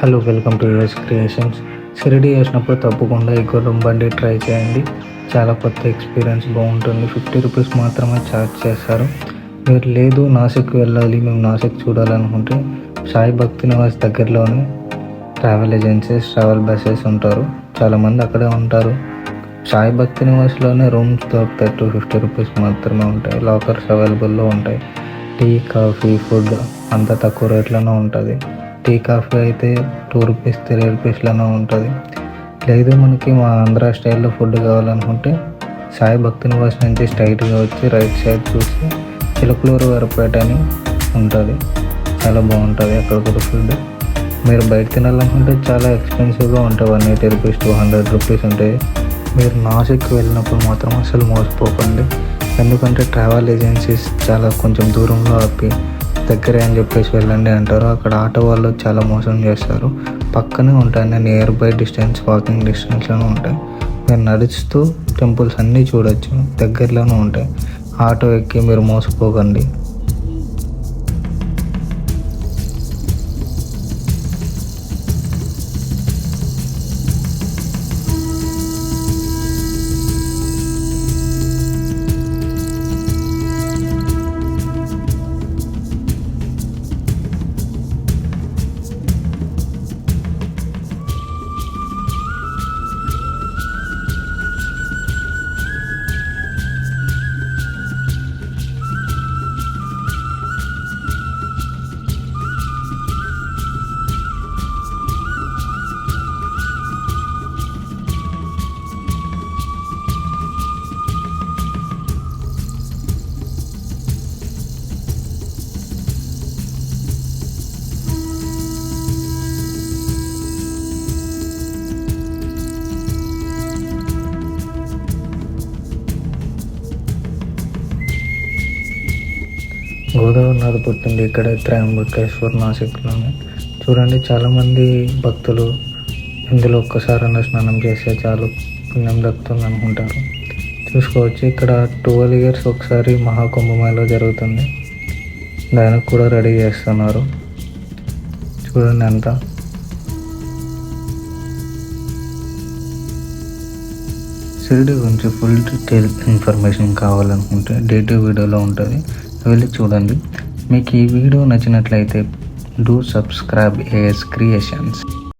Hello, welcome to yours creations. Shirdi వేసినప్పుడు తప్పకుండా ఈ గుర్రం బండి ట్రై చేయండి. చాలా కొత్త ఎక్స్పీరియన్స్, బాగుంటుంది. 50 రూపీస్ మాత్రమే ఛార్జ్ చేస్తారు. మీరు లేదు నాసిక్ వెళ్ళాలి, మేము నాసిక్ చూడాలనుకుంటే సాయి భక్తి నివాస్ దగ్గరలోనే ట్రావెల్ ఏజెన్సీస్, ట్రావెల్ బస్సెస్ ఉంటారు. చాలామంది అక్కడే ఉంటారు. సాయి భక్తి నివాస్లోనే రూమ్స్ దొరుకుతాయి. 250 రూపీస్ మాత్రమే ఉంటాయి. లాకర్స్ అవైలబుల్లో ఉంటాయి. టీ, కాఫీ, ఫుడ్ అంతా తక్కువ రేట్లోనే ఉంటుంది. టీ, కాఫీ అయితే 2 రూపీస్ 3 రూపీస్లోనే ఉంటుంది. లేదు మనకి మా ఆంధ్ర స్టైల్లో ఫుడ్ కావాలనుకుంటే సాయి భక్తి నివాస్ నుంచి స్ట్రైట్గా వచ్చి రైట్ సైడ్ చూసి చిలకలూరు వరపేట అని ఉంటుంది. చాలా బాగుంటుంది అక్కడ కూడా ఫుడ్. మీరు బయట తినాలనుకుంటే చాలా ఎక్స్పెన్సివ్గా ఉంటాయి. 180 రూపీస్ 200 రూపీస్ ఉంటాయి. మీరు నాసిక్ వెళ్ళినప్పుడు మాత్రం అసలు మోసపోకండి. ఎందుకంటే ట్రావెల్ ఏజెన్సీస్ చాలా కొంచెం దూరంలో ఆపి దగ్గరే అని చెప్పేసి వెళ్ళండి అంటారు. అక్కడ ఆటో వాళ్ళు చాలా మోసం చేస్తారు. పక్కనే ఉంటాయి, నియర్ బై డిస్టెన్స్, వాకింగ్ డిస్టెన్స్లోనే ఉంటాయి. మీరు నడుస్తూ టెంపుల్స్ అన్నీ చూడొచ్చు, దగ్గరలోనే ఉంటాయి. ఆటో ఎక్కి మీరు మోసపోకండి. గోదావరి నది పుట్టింది ఇక్కడ త్రయంబకేశ్వర్ నాసిక్లోనే. చూడండి, చాలామంది భక్తులు ఇందులో ఒక్కసారైనా స్నానం చేస్తే చాలు పుణ్యం దక్కుతుంది అనుకుంటారు. చూసుకోవచ్చు, ఇక్కడ 12 ఇయర్స్ ఒకసారి మహాకుంభమేళా జరుగుతుంది. దానికి కూడా రెడీ చేస్తున్నారు. చూడండి అంతా. షిరిడి గురించి ఫుల్ డీటెయిల్ ఇన్ఫర్మేషన్ కావాలనుకుంటే డేటివ్ వీడియోలో ఉంటుంది, వెళ్ళి చూడండి. మీకు ఈ వీడియో నచ్చినట్లయితే డూ సబ్స్క్రైబ్ ఏఎస్ క్రియేషన్స్.